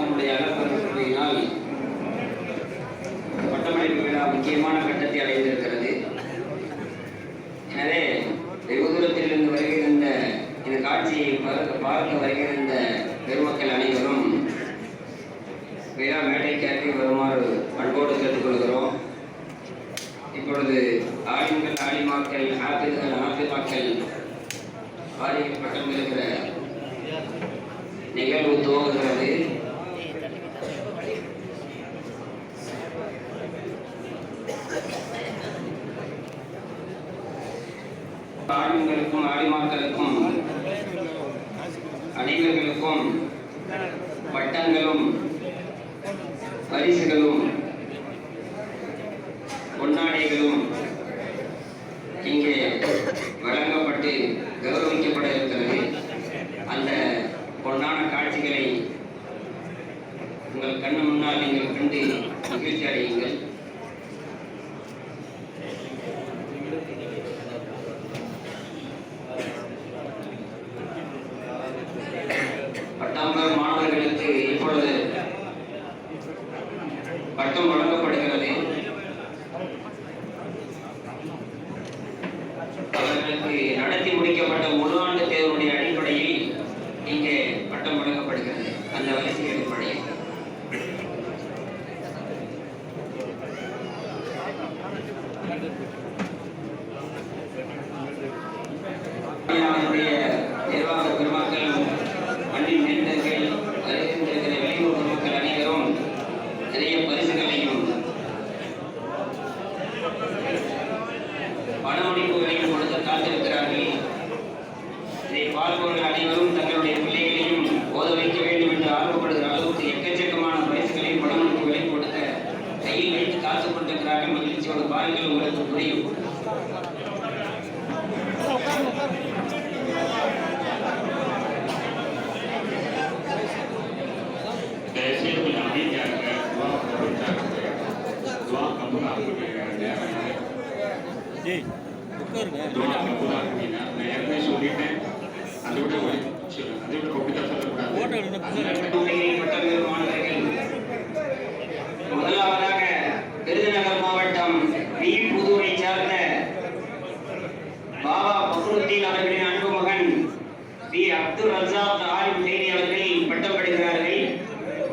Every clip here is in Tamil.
நம்முடைய அலப்பறையினால் பட்டமளிப்பு விழா முக்கியமான கட்டத்தை அடைந்திருக்கிறது. எனவே வெகு தூரத்திலிருந்து வருகின்ற இந்த காட்சியை பார்க்க வருகின்ற பெருமக்கள் அனைவரும் விழா மேடைக்கு அருகே வருமாறு அன்போடு கேட்டுக்கொள்கிறோம். இப்பொழுது ஆலிம்கள், ஆலிமாக்கள், ஆபிதுகள், ஆபிமாக்கள் ஆலிம் பட்டம் இருக்கிற நிகழ்வு துவங்குகிறது. ஆலிம்களுக்கும் ஆலிமாக்களுக்கும் அனைவர்களுக்கும் பட்டங்களும் பரிசுகளும் பொன்னாடைகளும் இங்கே வழங்கப்பட்டு கௌரவிக்கப்பட இருக்கிறது. அந்த பொன்னான காட்சிகளை உங்கள் கண்ணு முன்னால் நீங்கள் கண்டு மகிழ்ச்சி அடையுங்கள். பத்தாம் மாணவர்களுக்கு இப்பொழுது பட்டம் வழங்கப்படுகிறது. அவர்களுக்கு நடத்தி முடிக்கப்பட்ட முழு ஆண்டு தேர்வுடைய அடிப்படையில் இங்கே பட்டம் வழங்கப்படுகிறது. அந்த வரிசை அடிப்படையில் நிர்வாக பெருமக்கள், பள்ளி மேல்நர்கள், வருகின்ற வெளியூர் பொதுமக்கள் அனைவரும் நிறைய பரிசுகளையும் பணமளிப்புகளையும் கொடுத்து காத்திருக்கிறார்கள். இதை பார்ப்பவர்கள் அனைவரும் தங்களுடைய பிள்ளைகளையும் ஓத வைக்க வேண்டும் என்று ஆர்வப்படுகிற அளவுக்கு எக்கச்சக்கமான பரிசுகளையும் பணமளிப்புகளையும் கொடுக்க கையில் வைத்து காத்துக் கொண்டிருக்கிறார்கள். மகிழ்ச்சியோடு பாருங்கள், உங்களுக்கு புரியும். முதலாவதாக விருதுநகர் மாவட்டம் புதுவை சார்ந்த பாபா பக்ருத்தீன் அவர்களின் அன்பு மகன் பி அப்துல் ரஜாக் ஆலிம் தேனி அவர்கள் பட்டம் பெறுகிறார்கள்.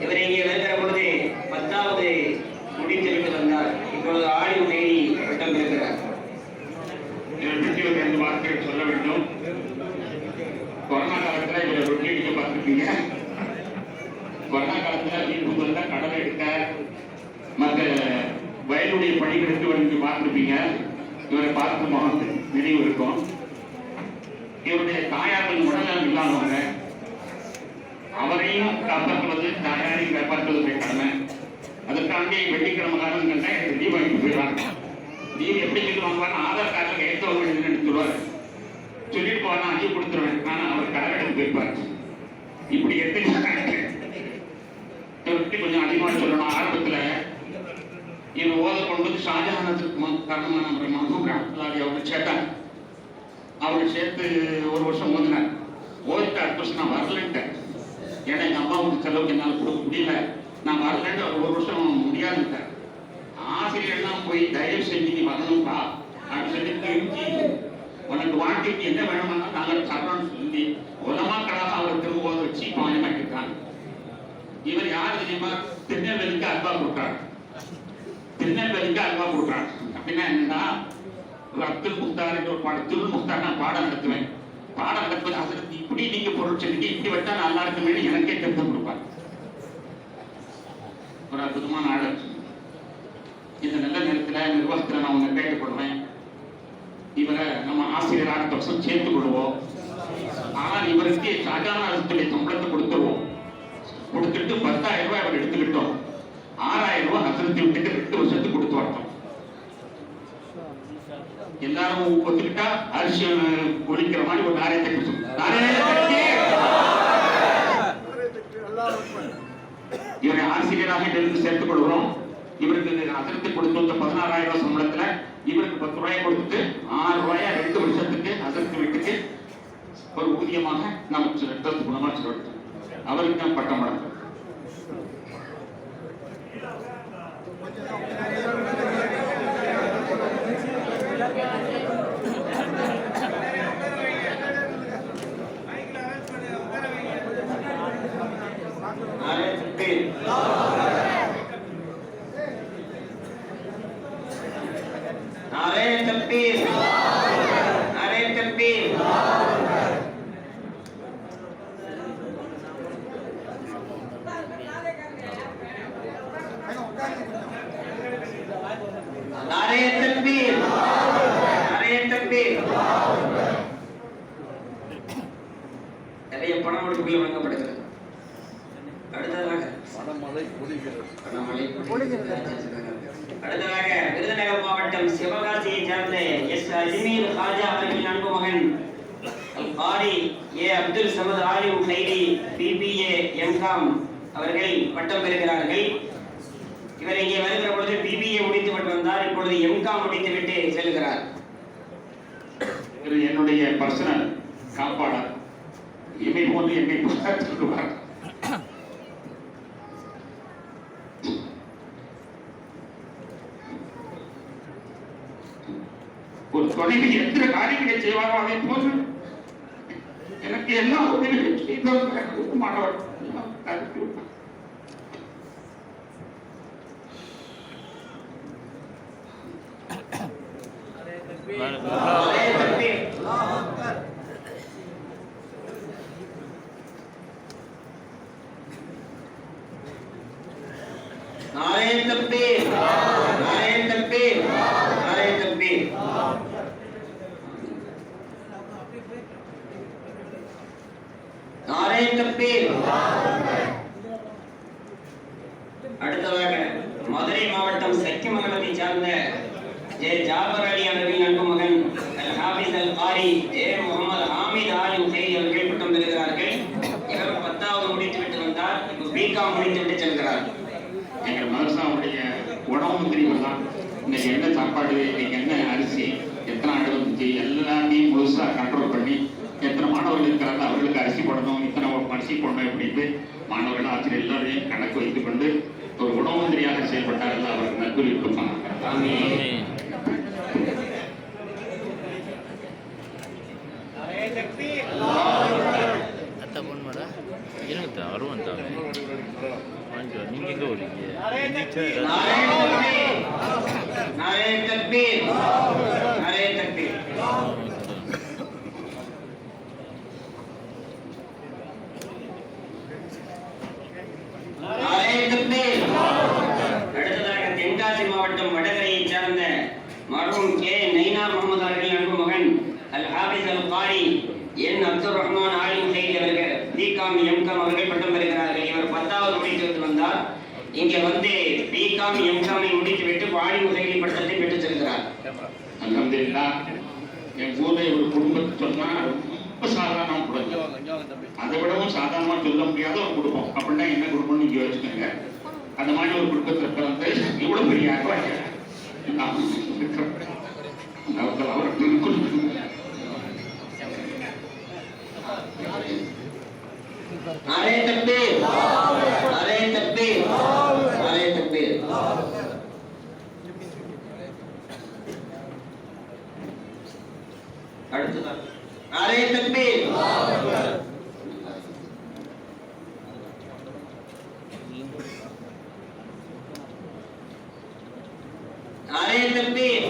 இவர் இங்கே வருகிற பொழுது 10வது முடித்துவிட்டு வந்தார். இப்பொழுது ஆலிம் தேனி பட்டம் பெறுகிறார். ரெண்டு வார்த்தைகள் சொல்ல வேண்டும். கொரோனா காலத்துல இவரை ரொட்டி அடிக்க பார்த்துருப்பீங்க. கொரோனா காலத்துல வீட்டுக்கு தான் கடலை எடுக்க மற்ற வயலுடைய பணிகளுக்கு வந்து பார்த்துருப்பீங்க. இவரை பார்த்து முகம் நினைவு இருக்கும். இவருடைய தாயார்கள் உடல்நலம் இல்லாதவங்க, அவரையும் காப்பாற்றுவது தாயாரையும் காப்பாற்றுவதை கடமை. அதற்காண்டி வெள்ளிக்கிழமை காலங்கள்ல லீவ் வாங்கிட்டு போயிடுவாங்க. லீவ் எப்படி சொல்லுவாங்க, ஆதார் கார்டில் கையெழுத்து வாங்க சொல்லுவார். சொல்லிட்டு போனா அஞ்சு கொடுத்துருவேன். ஆனா அவர் கடவுளுக்கு போயிருப்பார். இப்படி எப்படி கொஞ்சம் அதிகமாக சொல்லணும். ஆரம்பத்துல இவன் ஓத கொண்டு வந்து ஷாஜஹானுக்கு காரணமான மகூம் ரஹ்மத்துல்லாஹி அவர்கள் சேர்த்தாங்க. அவரை சேர்த்து ஒரு வருஷம் ஓதினார். ஓதிட்டு அடுத்த வருஷம் நான் வரலன்ட்டேன். ஏன்னா எங்க அம்மாவுக்கு செலவுக்கு என்னால் கொடுக்க முடியல, நான் வரலன்ட்டு ஒரு வருஷம் முடியாதுன்ட்டேன். ஆசிரியர்லாம் போய் தயவு செஞ்சு நீ வரணும்பா அப்படின்னு சொல்லி திருச்சி உனக்கு வாழ்க்கைக்கு என்ன வேணும்னா நாங்கள் சரணம்னு சொல்லி உலமாக்களாக அவர் திரும்ப ஓத வச்சு பாயமாக்கிட்டாங்க. இவர் யார் தெரியுமா? திருநெல்வேலிக்கு அல்வா கொடுக்குறாங்க. திருநெல்வேலிக்கு அல்வா கொடுக்குறாங்க அப்படின்னா என்னன்னா, ஒரு அப்துல் முக்தார் என்ற ஒரு பாடத்தில் முக்தார் நான் பாடம் நடத்துவேன். பாடம் நடத்துவது அதற்கு இப்படி நீங்க பொருள் செஞ்சு இப்படி வச்சா நல்லா இருக்குமே எனக்கே கருத்து கொடுப்பார். ஒரு அற்புதமான ஆளர். இந்த நல்ல நேரத்தில் நிர்வாகத்தில் நான் உங்க கேட்டுக்கொள்வேன், இவரை நம்ம ஆசிரியர் அடுத்த வருஷம் சேர்த்துக் கொள்வோம். ஆனால் இவருக்கு சாதாரண அரசுடைய சம்பளத்தை கொடுத்துருவோம். கொடுத்துட்டு 10,000 ரூபாய் அவர் எடுத்துக்கிட்டோம். 6,000 ரூபாய் அசலுத்தி விட்டுட்டு 2 வருஷத்துக்கு கொடுத்து வரட்டும். எல்லாரும் ஒத்துக்கிட்டா அரிசி ஒழிக்கிற மாதிரி ஒரு நாரே தைக்க இவரை ஆசிரியராக சேர்த்துக் கொள்கிறோம். இவருக்கு அசலுத்தி கொடுத்து 16,000 ரூபாய் சம்பளத்துல இவருக்கு 10 ரூபாய் கொடுத்துட்டு 6 ரூபாயா 2 வருஷத்துக்கு அசலுத்தி வீட்டுக்கு ஒரு ஊதியமாக நமக்கு மூலமா சொல்லிட்டு அவருக்கு தான் பட்டம் வழங்கும். नारे तकबीर, नारे तकबीर, नारे तकबीर, नारे तकबीर, नारे तकबीर. நிறைய பணம் கொடுக்கல வழங்கப்படுகிறது. அடுத்ததாக அடுத்ததாக விருதுநகர் மாவட்டம் சிவகாசியை சேர்ந்த எஸ் அஜ்மீர் ஹாஜா அவர்களின் அன்பு மகன் காரி ஏ அப்துல் சமத் ஆலிம் கைரி பிபிஏ எம்காம் அவர்கள் பட்டம் பெறுகிறார்கள். இவர் இங்கே வருகிற பொழுது பிபிஏ முடித்துவிட்டு வந்தார். இப்பொழுது எம்காம் முடித்துவிட்டு செல்கிறார். என்னுடைய பர்சனல் காப்பாளர் இவை போன்று என்னை சொல்லுவார். ஒரு தொழிலை எந்த காரியங்களை செய்வாரோ அதை போன்று எனக்கு எல்லா உதவிகளும் செய்த மாணவர். नारे तकबीर, नारे तकबीर, नारे तकबीर. नारे तकबीर. அடுத்ததாக மதுரை மாவட்டம் சக்கிமங்கலத்தை சார்ந்த ஜே ஜாபர் அலி அவர்களின் அன்பு மகன் அல் ஹாபிஸ் அல் காரி ஜே முகமது ஹாமித் ஆலிம் கைரி அவர்கள் பட்டம் பெறுகிறார்கள். இவர் 10வது முடித்துவிட்டு வந்தார். இப்போ பிகாம் முடித்துவிட்டு செல்கிறார். எங்கள் மதரசாவுடைய உணவு பிரிவு தான் இன்னைக்கு என்ன சாப்பாடு, இன்னைக்கு என்ன அரிசி, எத்தனை ஆடு வந்துச்சு, எல்லாத்தையும் முழுசாக கண்ட்ரோல் பண்ணி எத்தனை மாணவர்கள் இருக்கிறாங்க அவர்களுக்கு அரிசி போடணும், இத்தனை அரிசி போடணும் அப்படின்ட்டு மாணவர்கள் ஆசிரியர் எல்லாரையும் கணக்கு வைத்துக் கொண்டு ஒரு உணவு மந்திரியாக செயல்பட்டார்கள். அவருக்கு நற்கூலி கொடுப்பாங்க. नारे तकबीर, नारे तकबीर. नारे तकबीर. அடுத்ததாக தென்காசி மாவட்டம் வடகரையை சார்ந்த மர்ஹூம் கே நைனா முகமது அவர்களின் அன்பு மகன் அல் ஹாபிஸ் அல் காரி என் அப்துல் ரஹ்மான் ஆலிம் கைரி அவர்கள் பிகாம் எம்காம் அவர்கள் பட்டம் பெறுகிறார்கள். இவர் 10வது முடித்து வந்தார். இங்கே வந்து பிகாம் எம்காமை முடித்துவிட்டு ஆலிம் கைரி பட்டத்தை பெற்று செல்கிறார். அல்ஹம்துலில்லாஹ். என் ஊரில் ஒரு குடும்பத்தை சொன்னா ரொம்ப சாதாரண குடும்பம், அதை விடவும் சாதாரணமா சொல்ல முடியாத ஒரு குடும்பம். அப்படின்னா என்ன குடும்பம்னு நீங்க யோசிச்சுங்க. அந்த மாதிரி ஒரு குடும்பத்தில் பிறந்து இவ்வளவு பெரிய नारे तकबीर, नारे तकबीर, नारे तकबीर. அடுத்ததாக नारे तकबीर. नारे तकबीर.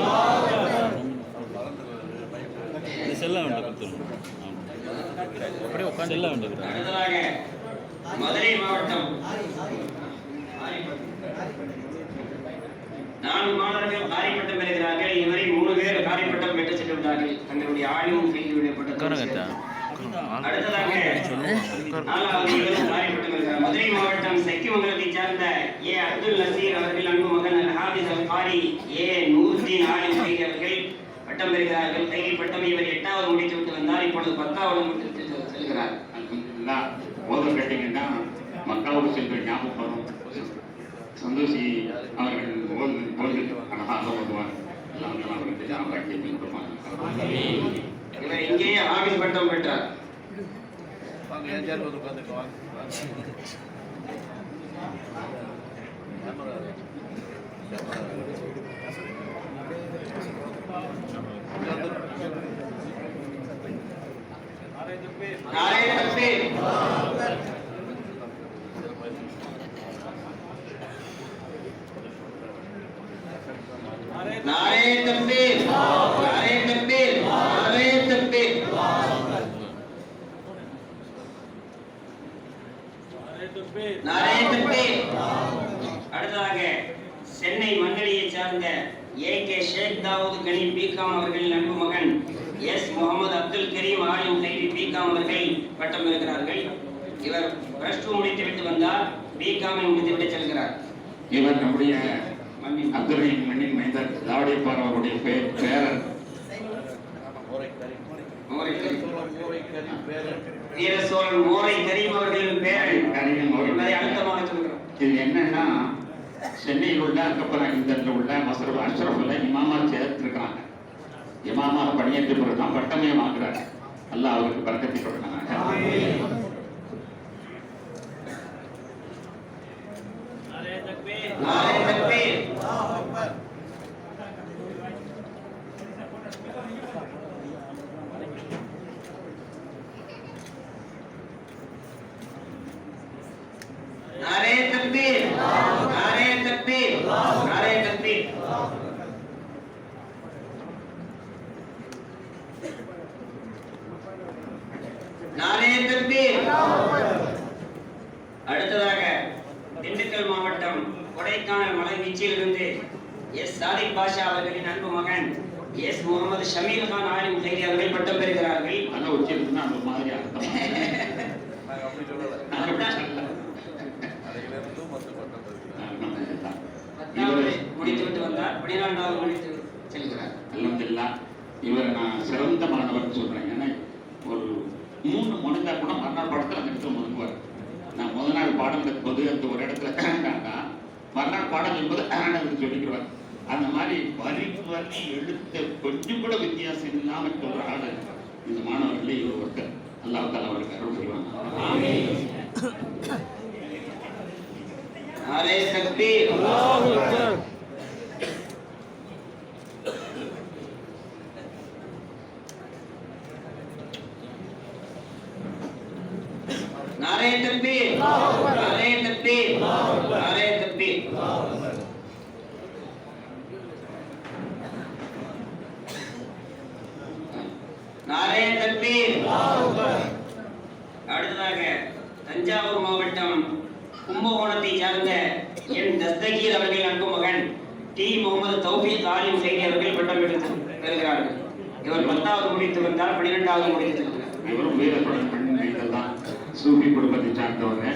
அடுத்ததாக மதுரை மாவட்டம் 4 மாணவர்கள் காரிப்பட்டம் பெறுகிறார்கள். இதுவரை 3 பேர் காரிப்பட்டம் பெற்று சென்று விட்டார்கள். தங்களுடைய ஆளும் செய்து விடப்பட்ட அடுத்ததாக 4வது இவர் காரிப்பட்டம் பெறுகிறார். மதுரை மாவட்டம் சக்கிமங்கலத்தை சார்ந்த ஏ அப்துல் நசீர் அவர்கள் அன்பு மகன் அல் ஹாபிஸ் அல் காரி ஏ நூர்தீன் ஆலிம் கைரி அவர்கள் பட்டம் பெறுகிறார்கள். கைரி பட்டம் இவர் 8வது முடித்துவிட்டு வந்தார். இப்பொழுது 10வது முடித்து செல்கிறார். ஓதம் கேட்டீங்கன்னா மக்காவுக்கு சென்று ஞாபகம் வரும். சந்தோஷி அவர்கள் ஓது அழகாக ஓதுவார். அவர்களுக்கு ஞாபகத்தை கொடுப்பாங்க. இவர் இங்கேயே ஆபீஸ் பட்டம் பெற்றார். नारे तकबीर, नारे तकबीर, नारे तकबीर, नारे तकबीर, नारे तकबीर. அடுத்ததாக சென்னை மண்டலியை சார்ந்த ஏ.கே. ஷேக் தாவூத் கனி பிகாம் அவர்களின் அன்பு மகன் எஸ். முகமது அப்துல் கரீம் ஆலிம் கைரி பிகாம் அவர்கள் பட்டம் பெறுகிறார்கள். இவர் +2 முடித்துவிட்டு வந்தார், பிகாமை முடித்துவிட்டு செல்கிறார். இவர் நம்முடைய அப்துல் ரஹீம் மண்ணின் மைந்தர் தாவடியப்பார் அவருடைய பேரர் வீர சோழன் மோரை கரீம் அவர்களின் பேரன் என்பதை அழுத்தமாக சொல்கிறோம். இது என்னன்னா, சென்னையில் உள்ள அக்கப்புறம் இந்த உள்ள மசரப் அஷ்ரஃப்ல இமாமா சேர்த்திருக்கிறாங்க. இமாமா பணியேற்ற பிறகு தான் பட்டமே வாங்குறாரு. அல்லாஹ் அவருக்கு பரக்கத்தை கொடுக்கிறாங்க. नारे तकबीर, नारे तकबीर, नारे तकबीर, नारे तकबीर. नारे तकबीर. அடுத்ததாக திண்டுக்கல் மாவட்டம் கொடைக்கானல் மலை வீச்சிலிருந்து எஸ். சாதிக் பாஷா அவர்களின் அன்பு மகன் எஸ். முகமது ஷமீல் கான் ஆலிம் கைரி அவர்கள் பட்டம் பெறுகிறார்கள். அந்த உச்சரிப்புனா அந்த மாதிரி அர்த்தம். முடித்துவிட்டு வந்தார், 12வது முடித்து செல்கிறார். அல்ஹம்துலில்லாஹ். இவர் நான் சிறந்த மாணவர்னு சொல்றேன். ஏன்னா ஒரு 3 முடிந்தா கூட மறுநாள் படத்தில் அந்த இடத்துல முதுங்குவார். நான் முதல் நாள் பாடம் எடுக்கும் போது அந்த ஒரு இடத்துல மறுநாள் பாடம் என்பது சொல்லிக்கிறார். அந்த மாதிரி வரி எழுத்த கொஞ்சம் கூட வித்தியாசம் இல்லாமல் சொல்ற ஆளு இந்த மாணவர்களே இவர் ஒருத்தர். அல்லாஹ் தஆலா அவருக்கு அருள் புரிவாங்க. नारे तकबीर, अल्लाहु अकबर. नारे तकबीर, नारे तकबीर, नारे तकबीर. नारे तकबीर. அடுத்ததாக தஞ்சாவூர் மாவட்டம் கும்பகோணத்தை சார்ந்த என் தஸ்தகீர் அவர்கள் அன்பு மகன் டி. முகமது தௌஃபீக் ஆலிம் கைரி அவர்கள் பட்டம் பெறுகிறார்கள். இவர் 10வது முடித்து வந்தால் 12வது முடித்து செல்கிறார். இவரும் வீரத்துடன் மண்ணில் தான் சூஃபி குடும்பத்தை சார்ந்தவங்க.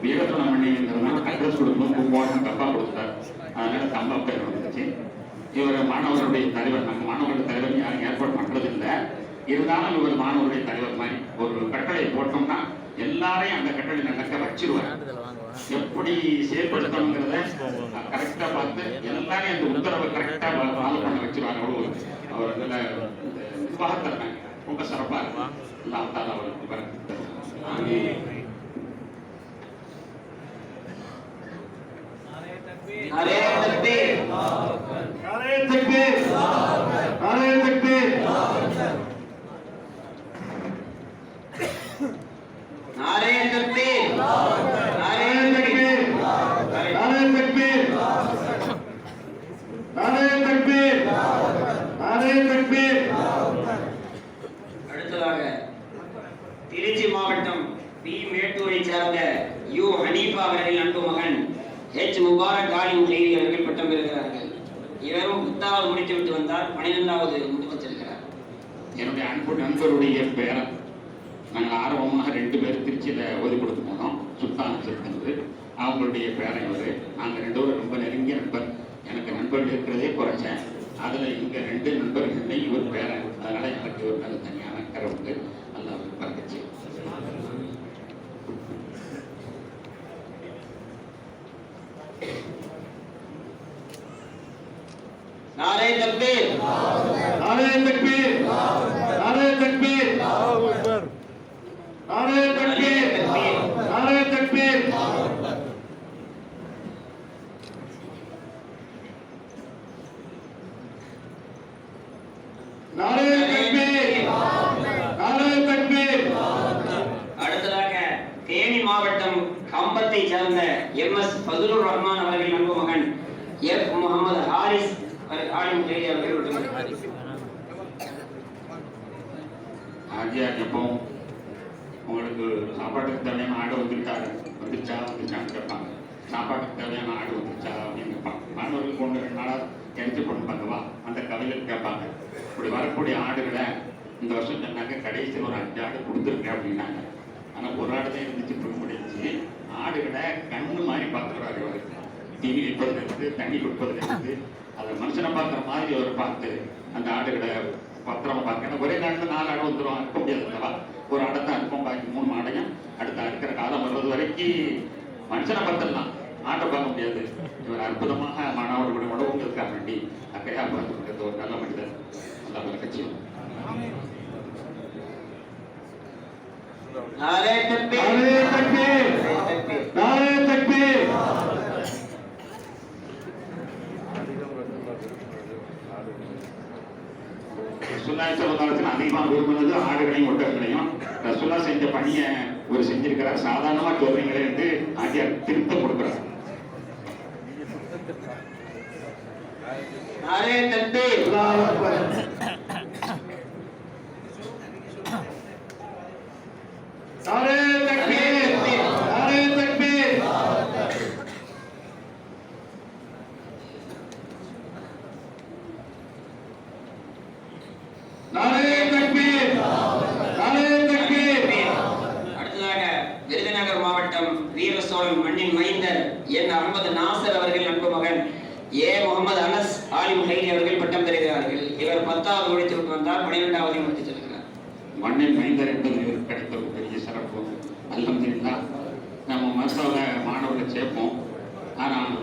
வீரத்துடன் மண்ணில் அட்ரஸ் கொடுக்கும் கும்பகோணம் தப்பா கொடுத்தார். அதனால தம்பா பேர் வந்துச்சு. இவர் மாணவருடைய தலைவர். நாங்கள் மாணவருடைய தலைவர் யாரும் ஏற்பாடு பண்றதில்லை. இருந்தாலும் இவர் மாணவருடைய தலைவர் மாதிரி ஒரு கட்டளை போட்டோம்னா எல்லாரையும் அந்த கட்டளை நடக்க வச்சிருவார். எப்படி செயல்படுத்தணுங்கிறத கரெக்டா பார்த்து எல்லாரையும் அந்த உத்தரவை கரெக்டா ஃபாலோ பண்ண வச்சிருவாங்க. அவ்வளவு அவர் அதுல நிர்வாகத்தில் ரொம்ப சிறப்பா இருக்கும். அல்லாஹ் தஆலா அவருக்கு பரக்கத் தருவார். नारे तकबीर, नारे तकबीर, नारे तकबीर, नारे तकबीर, नारे तकबीर, नारे तकबीर, नारे तकबीर, नारे तकबीर. அடுத்ததாக திருச்சி மாவட்டம் பி. மேட்டூரை சார்ந்த யு. ஹனீஃபா அவர்களின் அன்பு மகன் எச். முபாரக் ஆலிம் கைரி அவர்கள் பட்டம் பெறுகிறார்கள். இவரும் 10வது முடித்துவிட்டு வந்தார், 12வது முடித்து செல்கிறார். என்னுடைய அன்பு நண்பருடைய பேரன். நாங்கள் ஆர்வமாக 2 பேர் திருச்சியில் ஓதி கொடுத்து போனோம். சுல்தான் சிறுத்தன்று அவங்களுடைய பேரன் இவர். நாங்கள் 2 பேரும் ரொம்ப நெருங்கிய நண்பர். எனக்கு நண்பர்கள் இருக்கிறதே குறைச்சேன். அதில் இங்கே 2 நண்பர்கள் இவர் பேரன். அதனால எனக்கு ஒரு நல்ல தனியான கரை உண்டு. அல்லாஹ் பரக்கச்சு. नारे तकबीर, नारे तकबीर, नारे तकबीर, नारे तकबीर, नारे तकबीर, மாவட்டம் கம்பத்தை சேர்ந்த எம்.எஸ். ஃபதுலுர் ரஹ்மான் அவர்கள் அன்பு மகன் எஃப். முகமது ஹாரிஸ் ஆலிம் கைதி அவர்கள் ஆஜியா எப்பவும் உங்களுக்கு சாப்பாட்டுக்கு தேவையான ஆடு வந்துருச்சான்னு கேட்பாங்க. சாப்பாட்டுக்கு தேவையான ஆடு வந்துருச்சா அப்படின்னு கேட்பாங்க. மாணவர்கள் கொண்டு 2 நாளாக எடுத்து கொண்டு பார்க்கவா அந்த கவிதையில் கேட்பாங்க. இப்படி வரக்கூடிய ஆடுகளை இந்த வருஷம் சொன்னாங்க கடைசியில் ஒரு 5 ஆடு கொடுத்துருக்கேன் அப்படின்னாங்க. ஆனால் ஒரு ஆடு தான் இருந்துச்சு முடிஞ்சு. ஆடுகளை கண்ணு மாதிரி பார்த்துக்கிறாரு அவர். டிவி வைப்பதுலேருந்து தண்ணி கொடுப்பதுலேருந்து அதை மனுஷனை பார்க்குற மாதிரி அவர் பார்த்து அந்த ஆடுகளை பத்திரமா பார்க்கணும். ஒரே நாட்டில் 4 ஆடு வந்துடும், இருக்க முடியாதுல்லவா? ஒரு ஆடை தான் இருக்கும், பாக்கி 3 ஆடையும் அடுத்த அடுக்கிற காலம் வர்றது வரைக்கும் மனுஷனை பார்த்துடலாம், ஆட்டை பார்க்க முடியாது. இவர் அற்புதமாக மாணவர்களுடைய உணவுகளுக்காக வேண்டி அக்கையா பார்த்து கொடுத்த ஒரு நல்ல மனிதர். நல்ல கட்சியும் அதிகமாக விரும்புவது ஆடுகளையும் ஒட்டகங்களையும். ரசூலா செஞ்ச பணியை ஒரு செஞ்சிருக்கிறார். சாதாரணமா சொல்றீங்களே என்று ஆகியார் திருத்தம் கொடுக்கிறார். விருதுநகர் மாவட்டம் வீர சோழன் மண்ணின் மைந்தர் என். அஹமது நாசர் அவர்கள் அன்பு மகன் ஏ. முகமது அனஸ் ஆலிம் கைதி அவர்கள் பட்டம் பெறுகிறார்கள். இவர் 10வது முடித்து விட்டு வந்தார், 12வது முடித்து செல்கிறார். மண்ணின் மைந்தர் என்பது இவர் கிடைத்த ஒரு பெரிய சிறப்பு. அல்ஹம்துலில்லாஹ். நம்ம மருத்துவ மாணவர்களை சேர்ப்போம், ஆனால்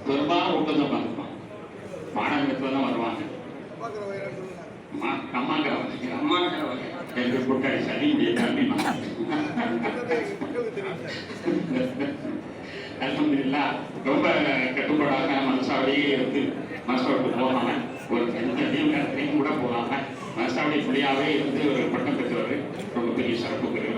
பெரும்பாலும் உள்ளதான் பார்த்துப்போம். மாணவர்கள் தான் வருவாங்க. கூட்டாளி சரி முடியாது. அல்ஹம்துலில்லாஹ். ரொம்ப கட்டுப்பாடாக மனசாவடியே இருந்து மனசாவுக்கு போகாம ஒரு எந்த லீவ் நேரத்திலையும் கூட போகாம மனசாவடி புள்ளியாவே இருந்து ஒரு பட்டம் பெற்றவர். ரொம்ப பெரிய சிறப்பு பெரியவர்.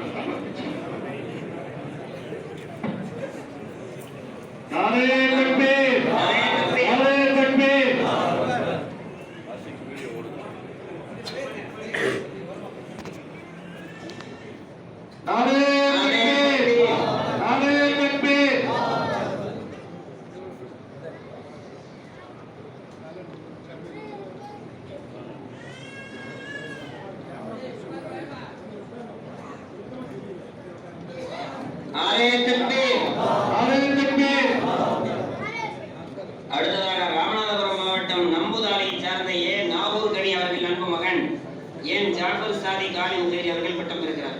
அடுத்ததாக ராமநாதபுரம் மாவட்டம் நம்புதாலையை சார்ந்த ஏ. நாகூர் கனி அவர்கள் அன்பு மகன் என். ஜாஃபர் சாதிக் ஆலிம் கைதி அவர்கள் பட்டம் பெறுகிறார்.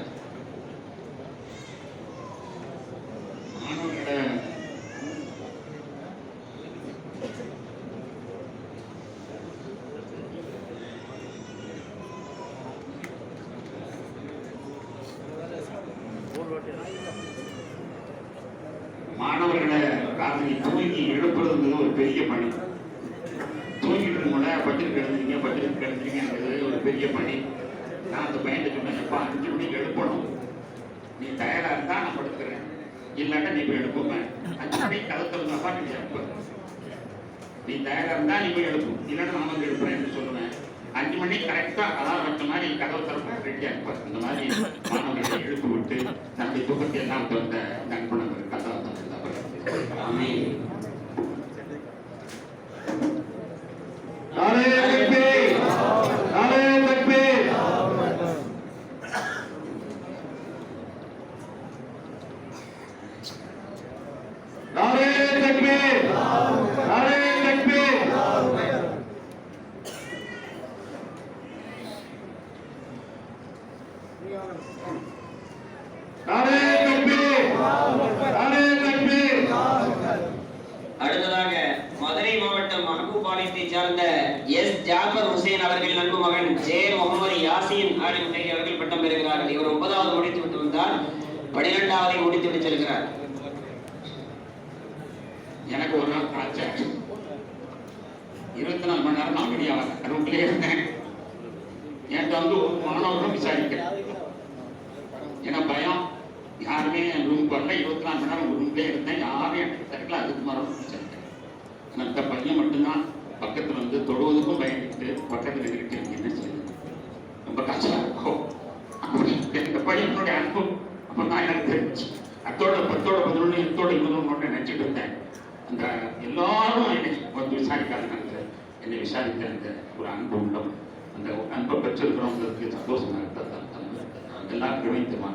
மாணவர்களை ராத்திரி தூங்கி எழுப்புறது ஒரு பெரிய பணி. தூங்கிட்டு இருக்கோம்ல, பத்திரிக்கை எழுதுறீங்கிறது ஒரு பெரிய பணி. நான் அந்த பையன் சொன்னேன், எப்பா 5 மணிக்கு எழுப்பணும், நீ தயாரா இருந்தா நான் படுத்துக்கிறேன், இல்லாட்டா நீ போய் எழுப்புவேன். 5 மணிக்கு கதை திறந்தாப்பா நீ எழுப்பு, நீ தயாரா இருந்தா நீ போய் எழுப்பு, இல்லாட்டா நான் வந்து எழுப்புறேன்னு சொல்லுவேன். 5 மணிக்கு கரெக்டா அதான் வச்ச மாதிரி கதவை திறப்பேன், ரெடியா இருப்பேன். இந்த மாதிரி மாணவர்களை எழுப்பு விட்டு நம்முடைய துக்கத்தை எல்லாம் திறந்த நண்பனவர் கதை வந்து அடுத்ததாக மதுரை மாவட்டம் மஹபூபாளையத்தை சார்ந்த எஸ். ஜாஃபர் ஹுசேன் அவர்கள் அன்பு மகன் ஜே. முகமது யாசின் ஆலிம் கைதி அவர்கள் பட்டம் பெறுகிறார்கள். இவர் 9வது முடித்து விட்டு வந்தார், 12வது முடித்து விட்டு செல்கிறார். எனக்கு ஒரு நாள் காய்ச்ச 24 மணி நேரம் நான் வெளியாக ரூட்லேயே இருந்தேன். என்கிட்ட வந்து ஒரு மாணவரும் விசாரிக்கிறேன். ஏன்னா பயம், யார் நானே ரூம் வரல, 24 மணி நேரம் ரூம்லேயே இருந்தேன். யாரும் எனக்கு தரல. அதுக்கு மரம் அந்த பையன் மட்டும்தான் பக்கத்தில் வந்து தொழுவதுக்கும் பயந்துட்டு பக்கத்தில் இருக்கு. என்ன செய்யுது, ரொம்ப கஷ்டம் இருக்கும். இந்த பையனுடைய அன்பு அப்போ தான் எனக்கு தெரிஞ்சு அத்தோட 11 எத்தோட 21 நினைச்சிட்டு இருந்தேன். அந்த எல்லாரும் என்னை வந்து விசாரிக்காதுங்க, என்னை விசாரித்த அந்த ஒரு அன்பு உள்ளம், அந்த அன்பை பெற்றிருக்கிறவங்களுக்கு சந்தோஷமாக இருந்தது. எல்லாருக்கும் வைத்துமா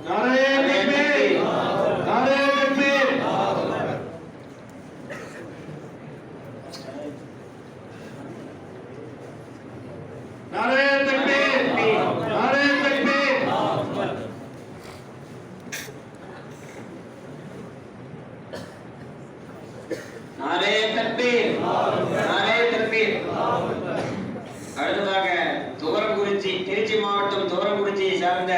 नारे तकबीर, नारे तकबीर, नारे तकबीर, नारे तकबीर, நாரே தக்பீர், நாரே தக்பீர். அடுத்ததாக துவரங்குறிச்சி, திருச்சி மாவட்டம் துவரங்குறிச்சியை சார்ந்த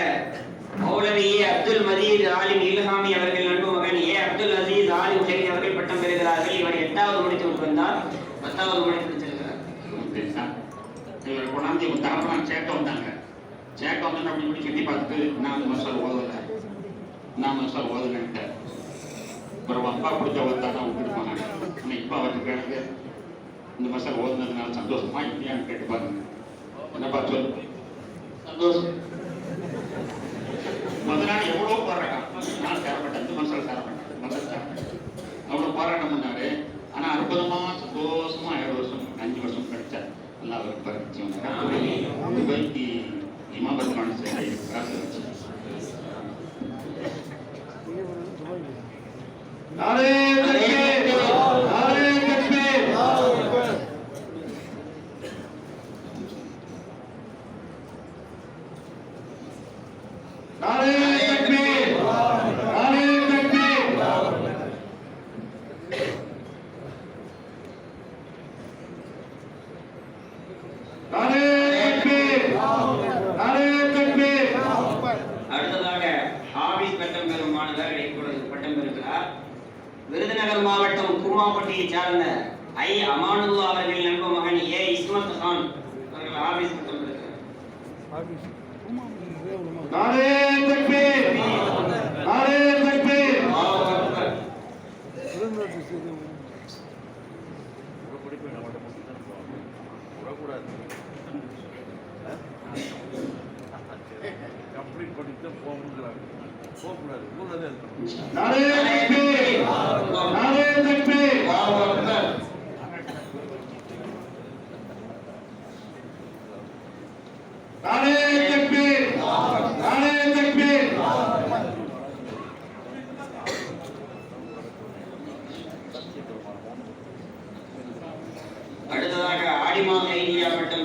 மௌலவி அப்துல் மஜீத் ஆலிம் இல்ஹாமி அவர்கள் அன்பு மகன் அப்துல் அசீஸ் ஆலிம் உலகி அவர்கள் பட்டம் பெறுகிறார்கள். இவர் 8வது முடித்து வந்தார், 10வது முடித்து முடிச்சிருக்கிறார். இவர் கொண்டாந்து இவங்க தரப்பெல்லாம் சேர்க்க வந்தாங்க. சேர்க்க வந்தோன்னு அப்படி இப்படி சொல்லி பார்த்துட்டு நான் மசால் ஓதலை, நான் மசால் ஓதலைன்ட்டு அப்புறம் அப்பா பிடிச்ச ஓதா தான் விட்டுட்டு போனாங்க. ஆனால் இப்போ அவருக்கு எனக்கு இந்த மசால் ஓதுனதுனால சந்தோஷமா இல்லையான்னு கேட்டு பாருங்க. என்னப்பா சொல் சந்தோஷம். முதலாளி எவ்வளோ போராட்டம், நான் சேரப்பட்டேன், 5 மாதம் சேரப்பட்டேன், மசால் சேரப்பட்டேன், அவ்வளோ போராட்டம் பண்ணாரு. ஆனால் அற்புதமா சந்தோஷமா 7 வருஷம் 5 வருஷம் கிடைச்சார். நல்லா அவருக்கு பரிச்சயம். துபாய்க்கு இமாபத்மான சேவை காசு வச்சு नारे तकबीर, नारे तकबीर, नारे तकबीर, नारे तकबीर, नारे तकबीर, नारे तकबीर. அடுத்ததாக ஹாபிஸ் பட்டம் பெறும் மாணவர் இப்பொழுது பட்டம் பெறுகிறார். விருதுநகர் மாவட்டம் கூமாப்பட்டியை சார்ந்த அமானுல்லா அவர்கள் நண்பு மகன் இஸ்மத் கான் அவர்கள் ஹாபிஸ் பட்டம் பெறுகிறார். नारे तकबीर, नारे तकबीर, नारे तकबीर, नारे तकबीर, नारे तकबीर, नारे तकबीर. அடுத்ததாக ஆடிமா கைதியா பட்டம்